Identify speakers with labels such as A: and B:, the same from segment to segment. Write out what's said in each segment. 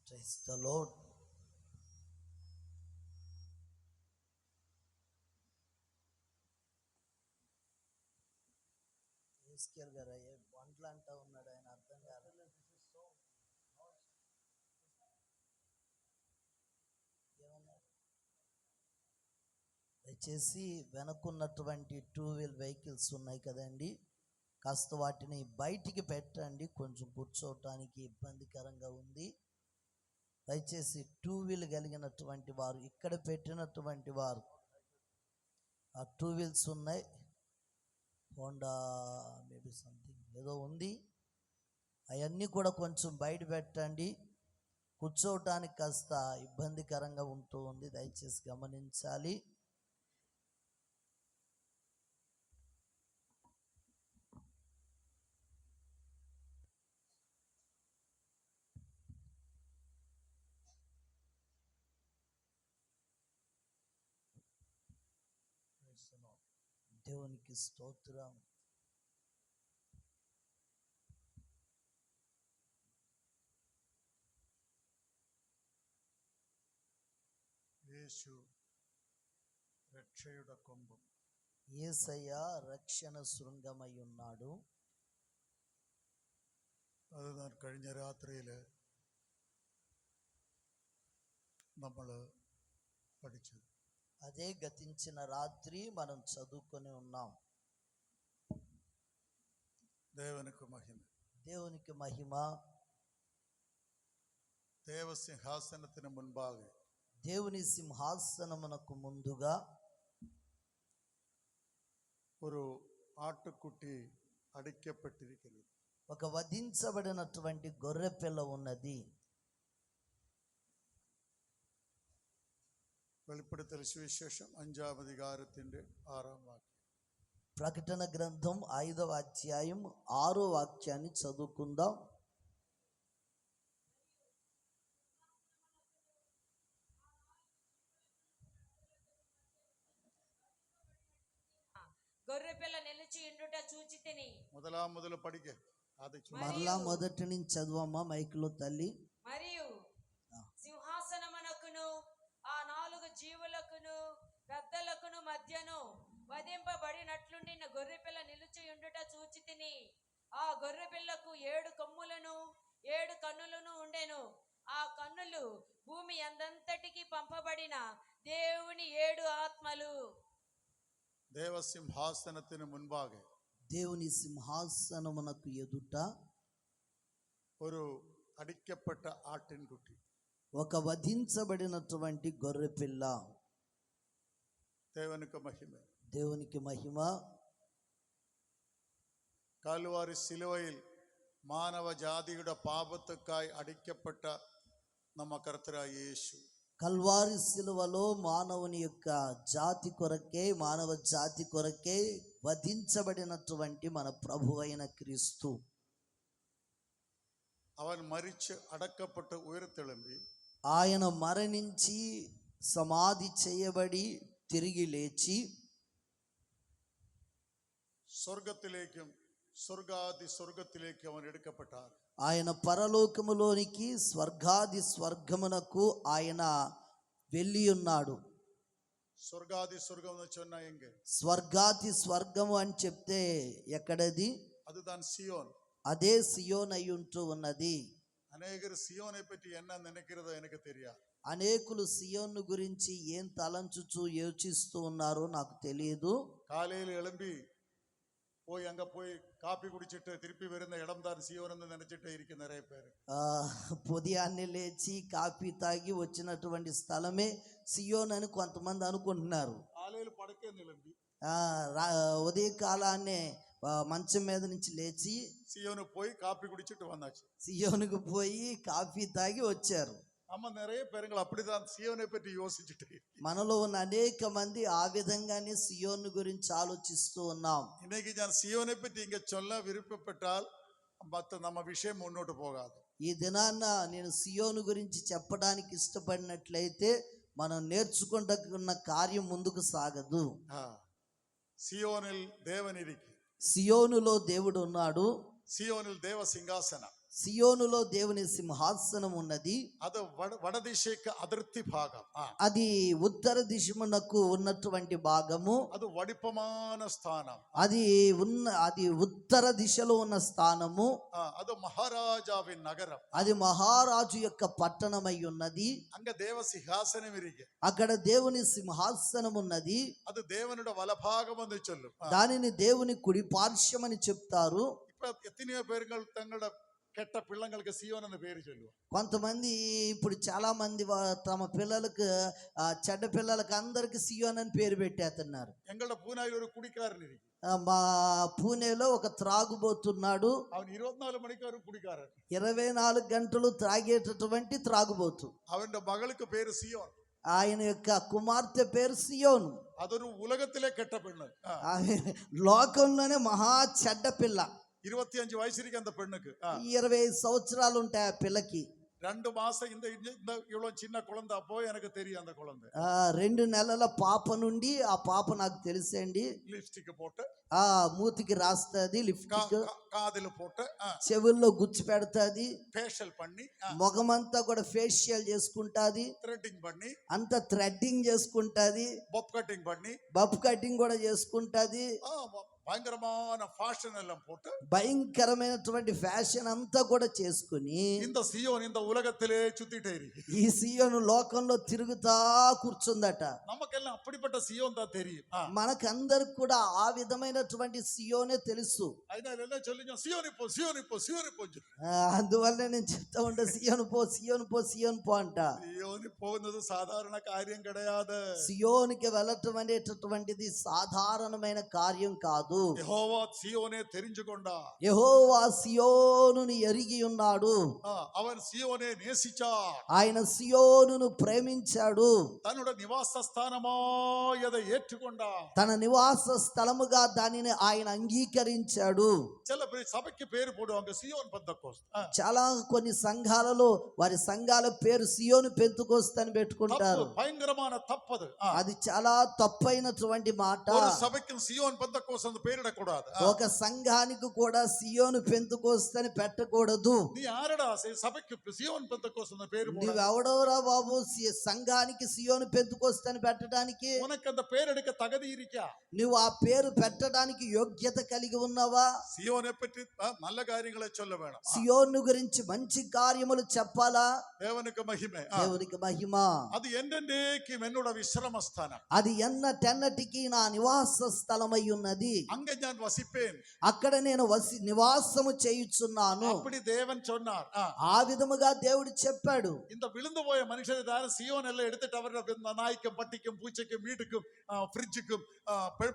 A: Praise the Lord. SQL గారు వంటలు అంటా ఉన్నాడు, ఆయన అర్థం కాదు. దయచేసి వెనక్కున్నటువంటి 2 వీల్ వెహికల్స్ ఉన్నాయి కదండి, కాస్త వాటిని బయటికి పెట్టండి, కొంచెం కూర్చోవటానికి ఇబ్బందికరంగా ఉంది. దయచేసి 2 వీల్ కలిగినటువంటి వారు ఇక్కడ పెట్టినటువంటి వారు, ఆ 2 వీల్స్ ఉన్నాయి, హోండా మేబీ సంథింగ్ ఏదో ఉంది, అవన్నీ కూడా కొంచెం బయట పెట్టండి. కూర్చోవటానికి కాస్త ఇబ్బందికరంగా ఉంటూ ఉంది, దయచేసి గమనించాలి. దేవునికి స్తోత్రం.
B: యేసు రక్షయుడ కొంబు.
A: యేసయ్య రక్షణ శృంగమై ఉన్నాడు.
B: അതുதான் കഴിഞ്ഞ രാത്രിയിൽ നമ്മൾ പഠിച്ചത്.
A: అదే గతించిన రాత్రి మనం చదువుకొని ఉన్నాం.
B: దేవునికి మహిమ.
A: దేవునికి మహిమ.
B: దేవసింహాసనത്തിന് മുൻപാകെ,
A: దేవుని సింహాసనమునకు ముందుగా
B: ഒരു ആട്ടുകുട്ടി അടിക്കപ്പെട്ടിരിക്കുന്നു.
A: ఒక వధించబడినటువంటి గొర్రె పిల్ల ఉన్నది.
B: വെളിപ്പെടുത്തൽ സുവിശേഷം 5-ാം അധികാരത്തിന്റെ 6-ാം വാക്യം.
A: ప్రకటన గ్రంథం 5వ అధ్యాయం 6వ వాక్యాన్ని చదువుకుందాం.
C: గొర్రెపిల్ల నిలిచి ఉండుట చూచితిని.
B: మొదలు పడికే
A: మరలా మొదటి నుంచి చదువమ్మా మైకులో తల్లి.
C: మరియు సింహాసనమునకును ఆ 4 జీవులకును పెద్దలకును మధ్యను వధింపబడినట్లుండిన గొర్రెపిల్ల నిలిచి ఉండుట చూచితిని. ఆ గొర్రెపిల్లకు 7 కొమ్ములను 7 కన్నులను ఉండెను. ఆ కన్నులు భూమి అందంతటికి పంపబడిన దేవుని 7 ఆత్మలు.
B: దేవసింహాసనത്തിന് മുൻപാകെ,
A: దేవుని సింహాసనమునకు ఎదుట
B: ഒരു അടിക്കപ്പെട്ട ആട്ടിൻകുട്ടി,
A: ఒక వధించబడినటువంటి గొర్రె పిల్ల.
B: దేవునికి మహిమ.
A: దేవునికి మహిమ.
B: കാൽവാരി സിലുവയിൽ മാനവജാതിയുടെ പാപത്തുക്കായി അടിക്കപ്പെട്ട നമ്മ കർത്തരായ യേശു,
A: కల్వారి సిలువలో మానవుని యొక్క జాతి కొరకే, మానవ జాతి కొరకే వధించబడినటువంటి మన ప్రభువైన క్రీస్తు,
B: അവൻ മരിച്ച് അടക്കപ്പെട്ട് ഉയർത്തെഴുമ്പി,
A: ఆయన మరణించి సమాధి చేయబడి తిరిగి లేచి
B: സ്വർഗത്തിലേക്കും സ്വർഗാദി സ്വർഗത്തിലേക്കും അവൻ എടുക്കപ്പെട്ടാർ.
A: ఆయన పరలోకములోనికి స్వర్గాది స్వర్గమునకు ఆయన వెళ్ళి ఉన్నాడు.
B: స్వర్గాది స్వర్గం എന്ന് சொன்னா എങ്ക?
A: స్వర్గాది స్వర్గము అని చెప్తే ఎక్కడది?
B: அதுதான் சியோன்.
A: అదే సియోన్ అయి ఉంటూ ఉన్నది.
B: అనేకరు సియోனை పற்றி என்ன நினைக்கிறதோ எனக்கு தெரியாது.
A: అనేకులు సియోను గురించి ఏం తలంచుచూ యోచిస్తూ ఉన్నారో నాకు తెలియదు.
B: కాలేలు ఎలుంబి పోయి అంగ పోయి కాఫీ కుడిచిట్టు తిరిపి వెరున్న ఇడం దాని సియోన్ అని నిனைச்சிட்டே ఇరిക്കുന്ന நிறைய பேர்.
A: పొదియాన్నే లేచి కాఫీ తాగి వచ్చినటువంటి స్థలమే సియోన్ అని కొంతమంది అనుకుంటున్నారు.
B: కాలేలు పడకే నిలంబి
A: ఉదయ కాలాన్నే మంచం మీద నుంచి లేచి
B: సియోను పోయి కాఫీ కుడిచిట్టు వన్నాச்சு.
A: సియోనుకు పోయి కాఫీ తాగి వచ్చారు.
B: అమ్మ நிறைய பேருங்கள் அப்படிதான் సియోனை పற்றி యోచించిட்டு.
A: మనలో ఉన్న అనేక మంది ఆ విధంగానే సియోను గురించి ఆలోచిస్తూ ఉన్నాం.
B: இன்னைக்கு நான் సియోனை పற்றி இங்க சொல்ல விருப்பப்பட்டால் மத்த நம்ம விஷயம் முன்னோட்டு போகாது.
A: ఈ దినాన్న నేను సియోను గురించి చెప్పడానికి ఇష్టపడినట్లయితే మనం నేర్చుకుంటున్న కార్యం ముందుకు సాగదు.
B: సియోనిల్ దేవుని ఇరికి,
A: సియోనులో దేవుడు ఉన్నాడు.
B: సియోనిల్ దేవ సింహాసన,
A: సియోనులో దేవుని సింహాసనం ఉన్నది.
B: അത് വടദിശയ്ക്ക് അതിർത്തി ഭാഗം
A: అది ఉత్తర దిశమునకు ఉన్నటువంటి భాగము.
B: അത് വടിപ്പമാന സ്ഥാനം
A: అది ఉత్తర దిశలో ఉన్న స్థానము.
B: അത് മഹാരാജാവിൻ നഗരം.
A: అది మహారాజు యొక్క పట్టణమై ఉన్నది.
B: അങ്ങ് ദേവസിംഹാസനം ഇരിക്കെ.
A: అక్కడ దేవుని సింహాసనం ఉన్నది.
B: അത് ദേവനുടെ വലഭാഗം എന്ന് ചൊല്ലും.
A: దానిని దేవుని కుడి పార్శ్వమని చెప్తారు.
B: ഇപ്പൊ എത്രയോ പേരുകൾ തങ്ങളുടെ കെട്ട പിള്ളങ്ങൾക്ക് സിയോൻ എന്ന് പേര് ചൊല്ലുക.
A: కొంతమంది ఇప్పుడు చాలా మంది తమ పిల్లలకు చెడ్డ పిల్లలకు అందరికి సియోన్ అని పేరు పెట్టేస్తున్నారు.
B: ഞങ്ങളുടെ പൂനായിൽ ഒരു കുടിക്കാരൻ ഇരിക്കും.
A: మా పూణేలో ఒక త్రాగుబోతున్నాడు.
B: അവൻ 24 മണിക്കൂർ കുടിക്കാരൻ.
A: 24 గంటలు త్రాగేటటువంటి త్రాగుబోతు.
B: അവന്റെ മകൾക്ക് പേര് സിയോൻ.
A: ఆయన యొక్క కుమార్తె పేరు సియోను.
B: അതൊരു ഉലകത്തിലെ കെട്ട പെണ്ണ്.
A: లోకంలోనే మహా చెడ్డ పిల్ల.
B: 25 വയസ്സിരിക്കും அந்த பெண்ணுக்கு.
A: 25 సంవత్సరాలు ఉంటాయి ఆ పిల్లకి.
B: 2 மாசம் இந்த இவ்வளவு சின்ன குழந்தை அப்போ எனக்கு தெரியும் அந்த குழந்தை.
A: 2 నెలల పాప నుండి ఆ పాప నాకు తెలుసండి.
B: లిప్స్టిక్ పోட்டு
A: మూతికి రాస్తుంది లిప్స్టిక్,
B: కాదులు పోட்டு
A: చెవుల్లో గుచ్చి పెడతాది,
B: ఫేషియల్ పన్ని
A: ముఖమంతా కూడా ఫేషియల్ చేసుకుంటాది,
B: థ్రెడ్డింగ్ పన్ని
A: అంత థ్రెడ్డింగ్ చేసుకుంటాది,
B: బబ్ కటింగ్ పన్ని
A: బబ్ కటింగ్ కూడా చేసుకుంటాది.
B: భయంకరమైన ఫ్యాషన్ ఎల్లం పోட்டு
A: భయంకరమైనటువంటి ఫ్యాషన్ అంతా కూడా చేసుకుని
B: இந்த சியோன் இந்த உலகத்திலே சுத்திட்டே இருக்கு.
A: ఈ సియోను లోకంలో తిరుగుతా కూర్చుందట.
B: நமக்கெல்லாம் அப்படிப்பட்ட சியோன் தான் தெரியும்.
A: మనకందరికి కూడా ఆ విధమైనటువంటి సియోనే తెలుసు.
B: అయినా ఎல்லாம் சொல்லுங்க సియోన్ పో సియోన్ పో సియోన్ పో.
A: అందువల్ల నేను చెప్తా ఉంటా సియోను పో సియోను పో సియోను పో అంట.
B: సియోన్ పోన్నది సాధారణ కార్యం கிடையாது.
A: సియోనికి వెళ్ళటం అనేటటువంటిది సాధారణమైన కార్యం కాదు.
B: యెహోవా సియోనే தெரிஞ்சுకొండా.
A: యెహోవా సియోనుని ఎరిగి ఉన్నాడు.
B: అవన్ సియోనే నేసిచాడు.
A: ఆయన సియోనును ప్రేమించాడు.
B: తన్నుడ నివాస స్థానమా యద ఏట్టుకొండా.
A: తన నివాస స్థలముగా దానిని ఆయన అంగీకరించాడు.
B: చిల సభకి పేరు పోడువాంగ సియోన్ పెంతెకోస్తు.
A: చాలా కొన్ని సంఘాలలో వారి సంఘాల పేరు సియోను పెంతెకోస్తు అని పెట్టుకుంటారు.
B: భయంకరమైన తప్పదు.
A: అది చాలా తప్పైనటువంటి మాట.
B: ఒక సభకి సియోన్ పెంతెకోస్తు అని పేరిడకూడదు.
A: ఒక సంఘానికి కూడా సియోను పెంతెకోస్తు అని పెట్టకూడదు.
B: నీ ఆరడా సభకి సియోన్ పెంతెకోస్తు అని పేరు పోడు.
A: నువ్వెవడోరా బాబు సంఘానికి సియోను పెంతెకోస్తు అని పెట్టడానికి?
B: ఉనకంత పేరెడక తగది ఇరికా.
A: నువ్వు ఆ పేరు పెట్టడానికి యోగ్యత కలిగి ఉన్నావా?
B: సియోనే పట్టి నల్ల కార్యങ്ങളെ చొల్ల వేണം.
A: సియోను గురించి మంచి కార్యములు చెప్పాలా?
B: దేవునికి మహిమే.
A: దేవునికి మహిమ.
B: అది ఎండెండేకి ఎన్నోడ విశ్రమ స్థానం.
A: అది ఎన్నటెన్నటికి నా నివాస స్థలమై ఉన్నది.
B: అంగ ഞാൻ വസിപ്പേൻ.
A: అక్కడ నేను నివాసము చేయుచున్నాను.
B: అప్పుడు దేవన్ சொன்னார்.
A: ఆ విధముగా దేవుడు చెప్పాడు.
B: இந்த விழுந்து போய மனுஷரை தான் சியோன் எல்லாம் எடுத்துட்டு அவരുടെ நாய்க்கும் பட்டிக்கும் பூச்சைக்கும் வீட்டுக்கும் ஃப்ரிட்ஜுக்கும்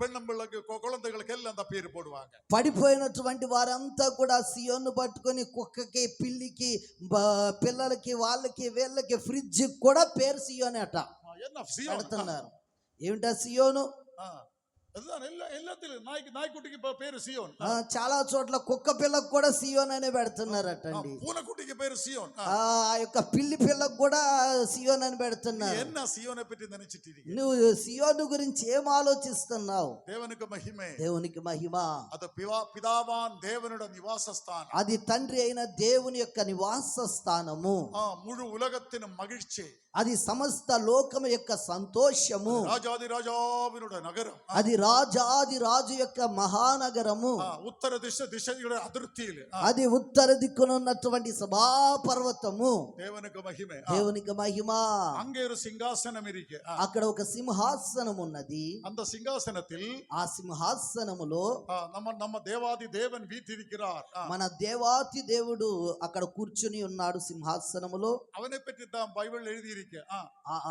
B: பெண்ணம்பிள்ளைக்கு குழந்தைகளுக்கு எல்லாம் அந்த பேர் போடுவாங்க.
A: పడిపోయినటువంటి వారంతా కూడా సియోను పట్టుకొని కుక్కకి పిల్లికి పిల్లలకి వాళ్ళకి వీళ్ళకి ఫ్రిడ్జ్ కూడా పేరు సియోనే అట పెడుతున్నారు. ఏమిటా సియోను?
B: నాయకుటికి పేరు సియోన్.
A: చాలా చోట్ల కుక్క పిల్లకు కూడా సియోన్ అనే పెడుతున్నారటండి.
B: పూనకుటికి పేరు సియోన్.
A: ఆ యొక్క పిల్లి పిల్లకు కూడా సియోన్ అని పెడుతున్నారు.
B: సియోన్ పెట్టి
A: నువ్వు సియోను గురించి ఏం ఆలోచిస్తున్నావు?
B: దేవునికి మహిమే.
A: దేవునికి మహిమ.
B: అది పిదావాన్ దేవునుడ నివాస స్థానం.
A: అది తండ్రి అయిన దేవుని యొక్క నివాస స్థానము.
B: ముழு ఉలగత్తిన మగిழ்ச்சி.
A: అది సమస్త లోకము యొక్క సంతోషము.
B: రాజాది రాజావినుడ నగరం.
A: అది రాజాది రాజు యొక్క మహానగరము.
B: ఉత్తర దిశയുടെ അതിർത്തിയിൽ.
A: అది ఉత్తర దిక్కున ఉన్నటువంటి సభా పర్వతము.
B: దేవునికి మహిమే.
A: దేవునికి మహిమ.
B: అంగే ఒక సింహాసనం ఇరికే.
A: అక్కడ ఒక సింహాసనం ఉన్నది.
B: அந்த సింహాసనத்தில்
A: ఆ సింహాసనములో
B: நம்ம దేవాది దేవన్ వీతిరిక్கிறார்.
A: మన దేవాతి దేవుడు అక్కడ కూర్చుని ఉన్నాడు సింహాసనములో.
B: అవనే పెట్టి బైబిల్ ఎഴുதிയിരിക്കെ.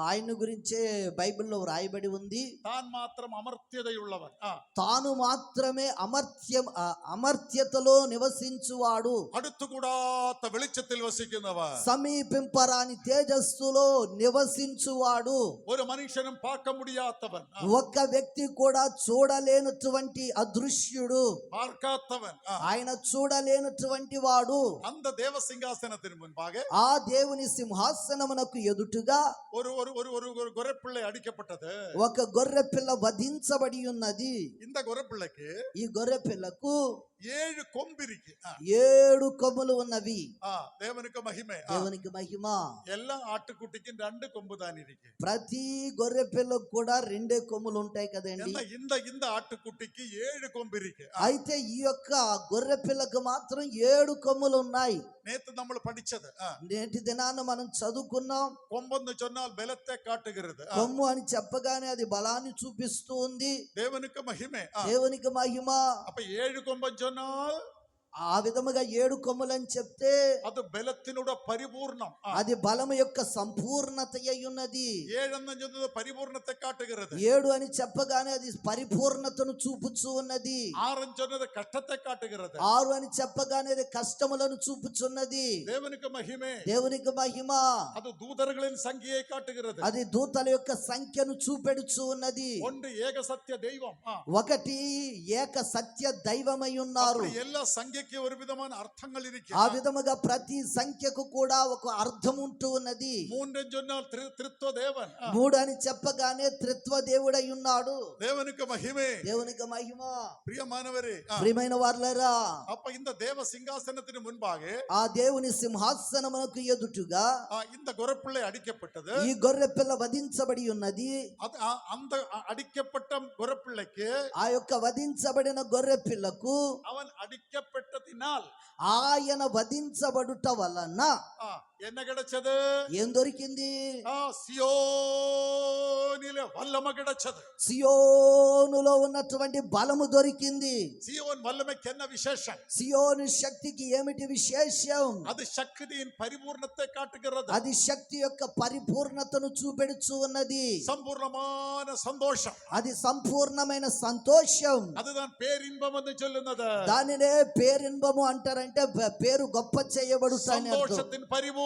A: ఆయన గురించే బైబిల్లో వ్రాయబడి ఉంది.
B: తాను మాత్రం అమర్త్యతయుள்ளవన్.
A: తాను మాత్రమే అమర్త్యతలో నివసించువాడు.
B: അടുത്തുകൂടാത്ത വെളിച്ചത്തിൽ വസിക്കുന്നവൻ.
A: సమీపింపరాని తేజస్సులో నివసించువాడు.
B: ഒരു മനുഷ്യനും പാർക്ക മുടിയാത്തവൻ.
A: ఒక్క వ్యక్తి కూడా చూడలేనటువంటి అదృశ్యుడు.
B: പാർക്കാത്തവൻ.
A: ఆయన చూడలేనటువంటి వాడు.
B: అంత దేవ సింహాసనത്തിന് മുൻപാകെ
A: ఆ దేవుని సింహాసనమునకు ఎదుటుగా
B: ഒരു గొర్రెపిల్ల అడిக்கப்பட்டது.
A: ఒక గొర్రె పిల్ల వధించబడి ఉన్నది.
B: ఇంత గొర్రెపిల్లకి
A: ఈ గొర్రె పిల్లకు
B: ஏழு கொம்பிருக்கு
A: 7 కొమ్ములు ఉన్నవి.
B: தேவனுக்கு மகிமை
A: దేవునికి మహిమ.
B: எல்லா ஆட்டுக்குட்டிக்கும் 2 கொம்பு தான் இருக்கு.
A: ప్రతి గొర్రె పిల్లకు కూడా 2 కొమ్ములు ఉంటాయి కదండి.
B: இந்த ஆட்டுக்குட்டிக்கு 7 கொம்பு இருக்கு.
A: అయితే ఈ యొక్క గొర్రె పిల్లకు మాత్రం 7 కొమ్ములు ఉన్నాయి.
B: நேத்து நம்ம படிச்சது
A: నేటి దినాన మనం చదువుకున్నాం.
B: கொம்புன்னு சொன்னால் பலத்தை காட்டுகிறது.
A: కొమ్ము అని చెప్పగానే అది బలాన్ని చూపిస్తూ ఉంది.
B: தேவனுக்கு மகிமை.
A: దేవునికి మహిమ.
B: அப்ப 7 கொம்புன்னு சொன்னால்
A: ఆ విధముగా 7 కొమ్ములని చెప్తే
B: அது பலத்தினுட பரிபூர்ணம்.
A: అది బలము యొక్క సంపూర్ణత అయి ఉన్నది.
B: 7 అన్న చెప్తుంది పరిపూర్ణత కాட்டுகிறது.
A: 7 అని చెప్పగానే అది పరిపూర్ణతను చూపుచూ ఉన్నది.
B: 6 అని చెప్తుంది కష్టத்தை కాட்டுகிறது.
A: 6 అని చెప్పగానే అది కష్టములను చూపుచున్నది.
B: దేవునికి మహిమే.
A: దేవునికి మహిమ.
B: అది దూతర్களின் సంఖ్యயை కాட்டுகிறது.
A: అది దూతల యొక్క సంఖ్యను చూపెడుచూ ఉన్నది.
B: ஒன்று ஏக சத்திய தெய்வம்.
A: ఒకటి ఏక సత్య దైవమై ఉన్నారు.
B: எல்லா సంఖ్య ஒரு விதமான அர்த்தங்கள் இருக்கு.
A: ఆ విధముగా ప్రతి సంఖ్యకు కూడా ఒక అర్థం ఉంటూ ఉన్నది.
B: 3 சொன்னால் త్రిత్వ தேவன்.
A: 3 అని చెప్పగానే త్రిత్వ దేవుడై ఉన్నాడు.
B: దేవునికి మహిమే.
A: దేవునికి మహిమ.
B: ప్రియమానవరే,
A: ప్రియమైన వారలారా,
B: அப்ப இந்த தேவ சிங்காசனத்தின் முன்பாக
A: ఆ దేవుని సింహాసనమునకు ఎదుటుగా
B: இந்த గొర్రెపిల్ల అడిக்கப்பட்டது.
A: ఈ గొర్రె పిల్ల వధించబడి ఉన్నది.
B: அந்த அடிக்கப்பட்ட గొర్రెపిల్లకి
A: ఆ యొక్క వధించబడిన గొర్రె పిల్లకు
B: அவன் அடிக்கப்பட்டதினால்
A: ఆయన వధించబడుట వలన
B: என்ன கிடைச்சது?
A: ఏం దొరికింది?
B: సియోనిలో వల్లమ கிடைச்சது.
A: సియోనులో ఉన్నటువంటి బలము దొరికింది.
B: సియోన్ వల్లమకి என்ன విశేషం?
A: సియోను శక్తికి ఏమిటి విశేషం?
B: అది శక్తిயின் పరిపూర్ణத்தை காட்டுகிறது.
A: అది శక్తి యొక్క పరిపూర్ణతను చూపెడుచూ ఉన్నది.
B: సంపూర్ణమైన సంతోషం.
A: అది సంపూర్ణమైన సంతోషం.
B: அதுதான் பேரின்பம் என்று சொல்லுന്നത്.
A: దానినే పేరిன்பము అంటారంటే పేరు గొప్ప చేయబడుట.
B: సంతోషத்தின் పరిపూర్ణం.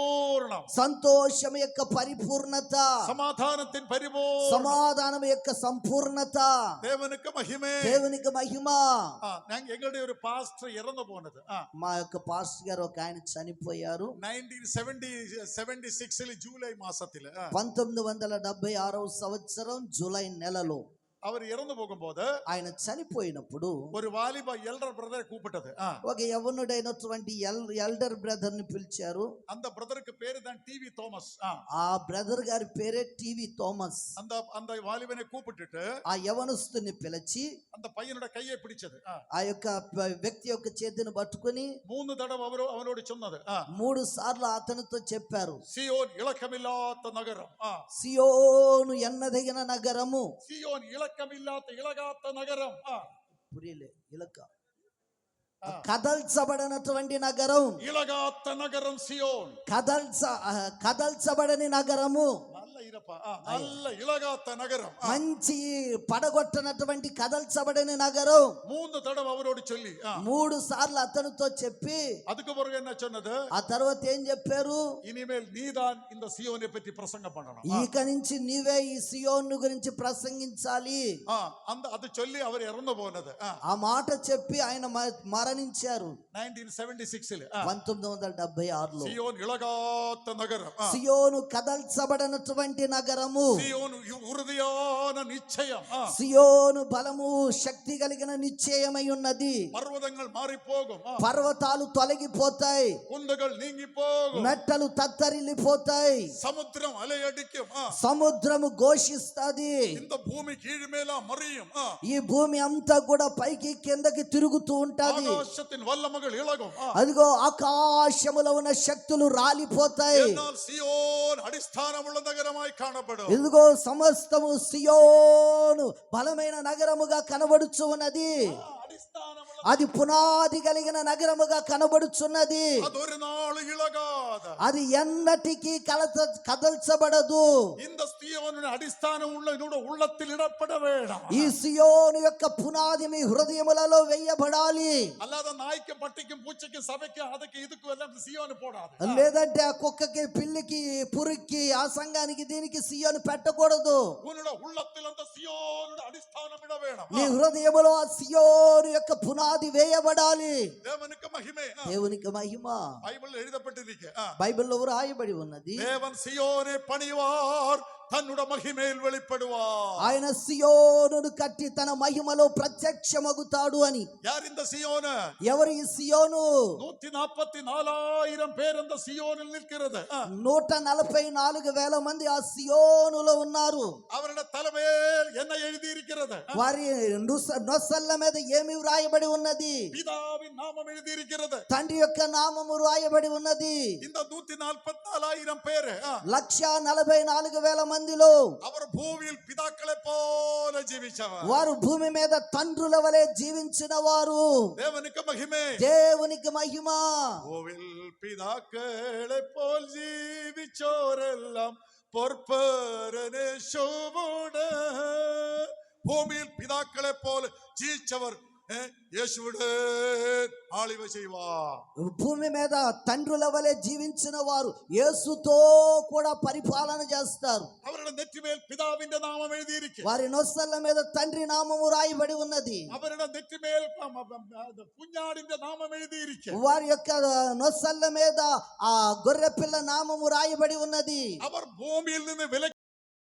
A: సంతోషం యొక్క పరిపూర్ణత.
B: సమాధానத்தின் పరిపూర్ణం.
A: సమాధానం యొక్క సంపూర్ణత.
B: దేవునికి మహిమే.
A: దేవునికి మహిమ.
B: எங்களுடைய ஒரு பாஸ்டர் இறந்து போனது.
A: మా యొక్క పాస్టర్ గారు ఒక ఆయన చనిపోయారు.
B: 1976 జూలై మాసத்தில்
A: 1976 సంవత్సరం జూలై నెలలో
B: அவர் இறந்து போகும்போது
A: ఆయన చనిపోయినప్పుడు
B: ஒரு வாலிப எல்டர் பிரதர் கூப்பிட்டது.
A: ఒక యవ్వనుడైనటువంటి ఎల్డర్ బ్రదర్ ని పిలిచారు.
B: அந்த பிரதருக்கு పేరు தான் టీవీ థామస్.
A: ఆ బ్రదర్ గారి పేరే టీవీ థామస్.
B: அந்த வாலிபனை கூப்பிட்டுட்டு
A: ఆ యవనస్తుని పిలిచి
B: அந்த பையனோட கையை பிடிச்சது.
A: ఆ యొక్క వ్యక్తి యొక్క చేతిని పట్టుకొని
B: 3 தடவை அவனோடு சொன்னது.
A: 3 సార్లు అతనితో చెప్పారు,
B: సియోన్ ఇలకమిల్లాత నగరం.
A: సియోను ఎన్నదగిన నగరము.
B: సియోన్ ఇలకమిల్లాత ఇలగాత నగరం.
A: పురిలే ఇలక కదల్చబడినటువంటి నగరం.
B: ఇలగాత నగరం సియోన్.
A: కదల్చబడని నగరము.
B: நல்ல இலகாத்த நகரம்.
A: మంచి పడగొట్టనటువంటి కదల్చబడని నగరం.
B: 3 தடவை அவரோடு சொல்லி
A: 3 సార్లు అతనితో చెప్పి
B: அதுக்கு பிறகு என்ன சொன்னது?
A: ఆ తర్వాత ఏం చెప్పారు?
B: இனிமேல் நீதான் இந்த சியோனை பற்றி பிரசங்கம் பண்ணணும்.
A: ఇక నుంచి నీవే ఈ సియోను గురించి ప్రసంగించాలి.
B: அது சொல்லி அவர் இறந்து போனது.
A: ఆ మాట చెప్పి ఆయన మరణించారు
B: 1976
A: 1976లో.
B: సియోన్ ఇలగాత నగరం.
A: సియోను కదల్చబడనటువంటి నగరము.
B: సియోను ఉరుదియాన నిశ్చయం.
A: సియోను బలము శక్తి కలిగిన నిశ్చయమై ఉన్నది.
B: పర్వతங்கள் మారిపోகும்.
A: పర్వతాలు తొలగిపోతాయి.
B: కుండలు నీంగిపోகும்.
A: మెట్టలు తత్తరిల్లిపోతాయి.
B: సముద్రం అలయడిக்கும்.
A: సముద్రము ఘోషిస్తది.
B: இந்த భూమి కీழ் మేల మరియం.
A: ఈ భూమి అంతా కూడా పైకి కిందకి తిరుగుతూ ఉంటది.
B: ఆకాశத்தின் వల్లమகள் ఇలగం.
A: అదిగో ఆకాశములో ఉన్న శక్తులు రాలిపోతాయి.
B: ఎన్నాల్ సియోన్ అడిస్థానముల నగరమై కాణపడు.
A: ఇదిగో సమస్తము సియోను బలమైన నగరముగా కనబడుచు ఉన్నది. అది పునాది కలిగిన నగరముగా కనబడుచున్నది. అది ఎన్నటికీ కదల్చబడదు. ఈ సియోను యొక్క పునాది మీ హృదయములలో వేయబడాలి. లేదంటే ఆ కుక్కకి పిల్లికి పురికి ఆ సంఘానికి దీనికి సియోను పెట్టకూడదు. నీ హృదయములో ఆ సియోను దేవుని యొక్క పునాది వేయబడాలి.
B: தேவனுக்கு மகிமை.
A: దేవునికి మహిమ.
B: பைபிள் எழுதப்பட்டிருக்கு.
A: బైబిల్లో వ్రాయబడి ఉన్నది.
B: தேவன் சியோனை பணிவார், தன்னுடைய மகிமையில் வெளிப்படுவார்.
A: ఆయన సియోనును కట్టి తన మహిమలో ప్రత్యక్షమగుతాడు అని.
B: யார் இந்த சியோன்?
A: ఎవరు ఈ సియోను?
B: 144,000 பேர் அந்த சியோனில் நிற்கிறது.
A: 144,000 మంది ఆ సియోనులో ఉన్నారు.
B: அவருடைய தலைமையில் என்ன எழுதி இருக்கிறது?
A: వారి నొసళ్ళ మీద ఏమి వ్రాయబడి ఉన్నది?
B: பிதாவின் நாமம் எழுதி இருக்கிறது.
A: తండ్రి యొక్క నామము వ్రాయబడి ఉన్నది.
B: இந்த 144,000 பேர்
A: 144,000 మందిలో
B: அவர் பூமியில் பிதாக்களை போல ஜீவிச்சவர்.
A: వారు భూమి మీద తండ్రుల వలె జీవించిన వారు.
B: தேவனுக்கு மகிமை.
A: దేవునికి మహిమ.
B: பூவில் பிதாக்களை போல் ஜீவிச்சோரெல்லாம் பொற்பரனே சோவோட. பூமியில் பிதாக்களை போல ஜீவிச்சவர் యేసువుడే ఆళివ செய்வார்.
A: భూమి మీద తండ్రుల వలె జీవించిన వారు యేసుతో కూడా పరిపాలన చేస్తారు.
B: அவருடைய நெற்றி மேல் பிதாவின் நாமம் எழுதி இருக்கு.
A: వారి నొసళ్ళ మీద తండ్రి నామము రాయబడి ఉన్నది.
B: அவருடைய நெற்றி மேல் குஞ்ஞாடின் நாமம் எழுதி இருக்கு.
A: వారి యొక్క నొసళ్ళ మీద ఆ గొర్రె పిల్ల నామము రాయబడి ఉన్నది.
B: அவர் பூமியில் நின்று